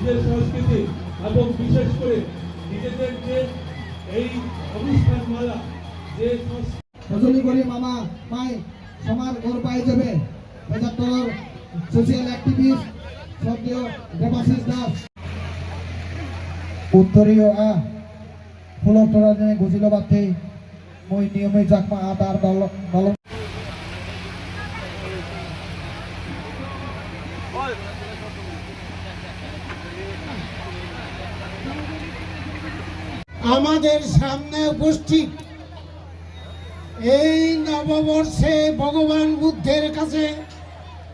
নিজেদের সংস্কৃতি এবং বিশেষ করে নিজেদের যে এই অনুষ্ঠান মালা যে রজনী করি মামা মাই সমার ঘর পাই যাবে পেচারতলার সোশিয়াল অ্যাক্টিভিস্ট সক্রিয় দেবাশিস দাস উত্তরীয় ফুলতরা জনে গুজিল বাথে মই নিয়মে চাকমা আতার দল আমাদের সামনে উপস্থিত এই নববর্ষে ভগবান বুদ্ধের কাছে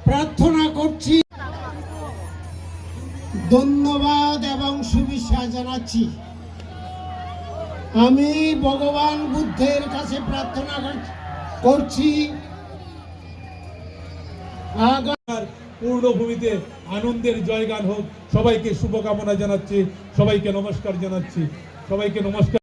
প্রার্থনা করছি, ধন্যবাদ এবং শুভেচ্ছা জানাচ্ছি। আমি ভগবান বুদ্ধের কাছে প্রার্থনা করছি পূর্ণভূমিতে আনন্দের জয়গান হোক। সবাইকে শুভকামনা জানাচ্ছি, সবাইকে নমস্কার জানাচ্ছি, সবাইকে নমস্কার।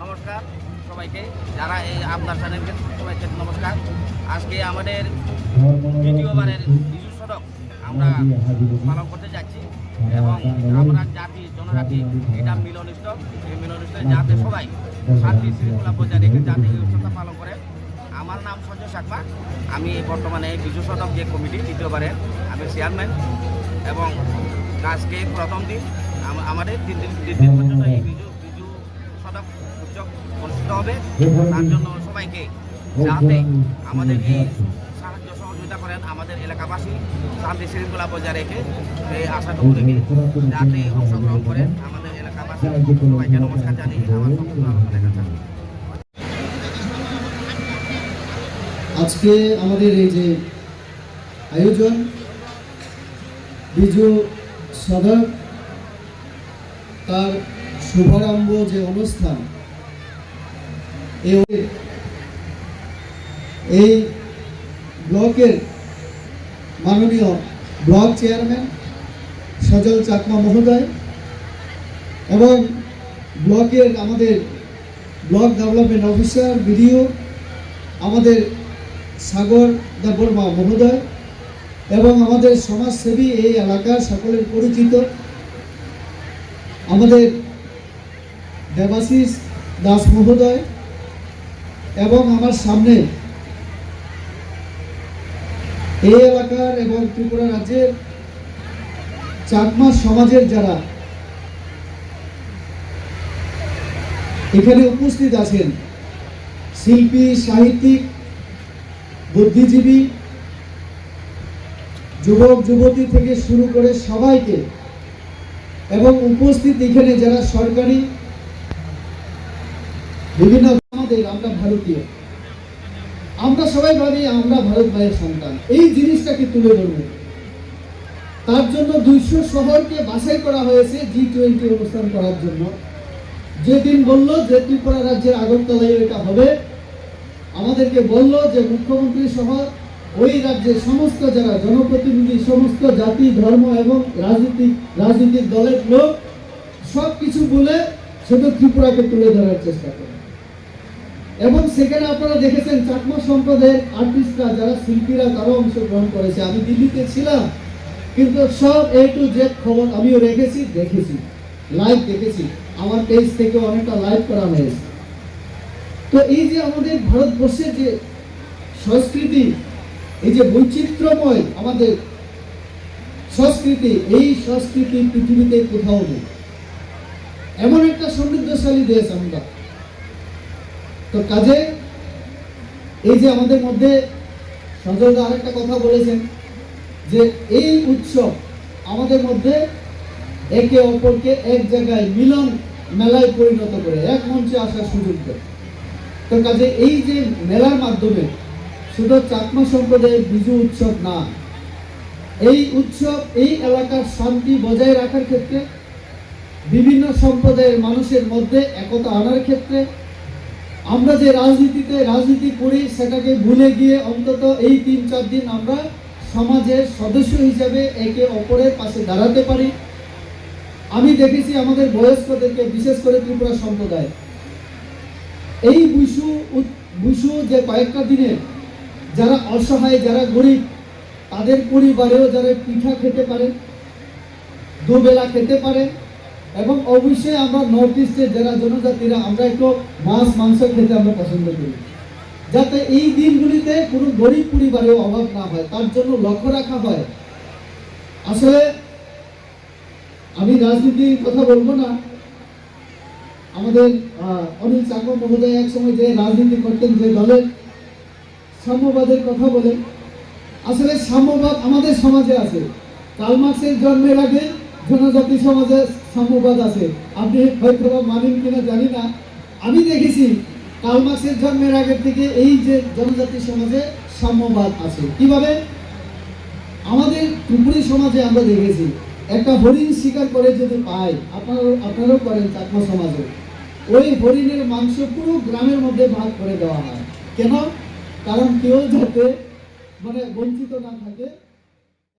নমস্কার সবাইকে, যারা এই আপনার চ্যানেলকে সবাইকে নমস্কার। আজকে আমাদের দ্বিতীয়বারের বিজু সড়ক আমরা পালন করতে যাচ্ছি এবং আমরা জাতি জনজাতি এটা মিলনস্থল, এই মিলনস্থলে যাতে সবাই শান্তি শৃঙ্খলা বজায় রেখে যাতে এই উৎসবটা পালন করে। আমার নাম সঞ্জয় চাকমা, আমি বর্তমানে বিজু সড়ক যে কমিটি দ্বিতীয়বারের আমি চেয়ারম্যান এবং আজকে প্রথম দিন আমাদের তিন দিন পর্যন্ত এই বিজু সড়ক উৎসব অনুষ্ঠিত হবে। তার জন্য সবাইকে যাতে আমাদের এই সাহায্য সহযোগিতা করেন, আমাদের এলাকাবাসী শান্তি শৃঙ্খলা বজায় রেখে এই আশাটুকু রেখে যাতে অংশগ্রহণ করেন আমাদের এলাকাবাসী। সবাইকে নমস্কার জানিয়ে আমার বক্তব্য আলোচনা করছি। আজকে আমাদের এই যে আয়োজন বিজু সদক তার শুভারম্ভ যে অনুষ্ঠান, এই ব্লকের মাননীয় ব্লক চেয়ারম্যান সজল চাকমা মহোদয় এবং ব্লকের আমাদের ব্লক ডেভেলপমেন্ট অফিসার বিডিও আমাদের সাগর দেববর্মা মহোদয় এবং আমাদের সমাজসেবী এই এলাকার সকলের পরিচিত আমাদের দেবাশিস দাস মহোদয় এবং আমার সামনে এই এলাকার এবং ত্রিপুরা রাজ্যের চাকমা সমাজের যারা এখানে উপস্থিত আছেন, শিল্পী, সাহিত্যিক, বুদ্ধিজীবী, যুবক যুবতী থেকে শুরু করে সবাইকে এবং উপস্থিত এখানে যারা সরকারি বিভিন্ন আমাদের আমরা ভারতীয়, আমরা সবাই ভাবি আমরা ভারত ভাইয়ের সন্তান। এই জিনিসটাকে তুলে ধরব, তার জন্য 200 শহরকে বাছাই করা হয়েছে G20 অনুষ্ঠান করার জন্য। যেদিন বলল যে ত্রিপুরা রাজ্যের আগরতলায় এটা হবে, আমাদেরকে বলল যে মুখ্যমন্ত্রী সহ ওই রাজ্যের সমস্ত যারা জনপ্রতিনিধি, সমস্ত জাতি ধর্ম এবং রাজনৈতিক দলের লোক সব কিছু বলে শুধু ত্রিপুরাকে তুলে ধরার চেষ্টা করে। এবং সেখানে আপনারা দেখেছেন চাকমা সম্প্রদায়ের আর্টিস্টরা, যারা শিল্পীরা, তারাও অংশগ্রহণ করেছে। আমি দিল্লিতে ছিলাম, কিন্তু সব A to Z খবর আমিও দেখেছি, লাইভ দেখেছি, আমার পেজ থেকে অনেকটা লাইভ করা হয়েছে। তো এই যে আমাদের ভারতবর্ষের যে সংস্কৃতি, এই যে বৈচিত্র্যময় আমাদের সংস্কৃতি, এই সংস্কৃতি পৃথিবীতে কোথাও নেই। এমন একটা সমৃদ্ধশালী দেশ আমরা। তো কাজে এই যে আমাদের মধ্যে সঞ্জয় দা আরেকটা কথা বলেছেন যে এই উৎসব আমাদের মধ্যে একে অপরকে এক জায়গায় মিলন মেলায় পরিণত করে, এক মঞ্চে আসার সুযোগ দেয়। তো কাজে এই যে মেলার মাধ্যমে শুধু চাকমা সম্প্রদায়ের বিজু উৎসব না, এই উৎসব এই এলাকার শান্তি বজায় রাখার ক্ষেত্রে, বিভিন্ন সম্প্রদায়ের মানুষের মধ্যে একতা আনার ক্ষেত্রে, আমরা যে রাজনীতি করি সেটাকে ভুলে গিয়ে অন্তত এই 3-4 দিন আমরা সমাজের সদস্য হিসেবে একে অপরের পাশে দাঁড়াতে পারি। আমি দেখেছি আমাদের বয়স্কদেরকে, বিশেষ করে ত্রিপুরা সম্প্রদায়, এই বুসু যে কয়েকটা দিনে যারা অসহায়, যারা গরিব, তাদের পরিবারেও যারা পিঠা খেতে পারে, দুবেলা খেতে পারে। এবং অবশ্যই আমরা নর্থ ইস্টের যারা জনজাতিরা আমরা একটু মাছ মাংস খেতে আমরা পছন্দ করি, যাতে এই দিনগুলিতে কোনো গরিব পরিবারেও অভাব না হয়, তার জন্য লক্ষ্য রাখা হয়। আসলে আমি রাজনীতির কথা বলবো না, আমাদের অনিল চাকমা মহোদয় এক সময় যে রাজনীতি করতেন, যে দলের সাম্যবাদের কথা বলে, আসলে সাম্যবাদ আমাদের সমাজে আছে। কার্ল মার্ক্সের জন্মের আগে জনজাতি সমাজে সাম্যবাদ আছে। আপনি হয়তো মানেন কিনা জানি না, আমি দেখেছি কার্ল মার্ক্সের জন্মের আগে থেকে এই যে জনজাতি সমাজে সাম্যবাদ আছে। কিভাবে? আমাদের ত্রিপুরী সমাজে আমরা দেখেছি একটা হরিণ শিকার করে যদি পায়, আপনারাও করেন চাকমা সমাজে, ওই হরিণের মাংস পুরো গ্রামের মধ্যে ভাগ করে দেওয়া হয়। কেন? কারণ কেউ যাতে বঞ্চিত না থাকে।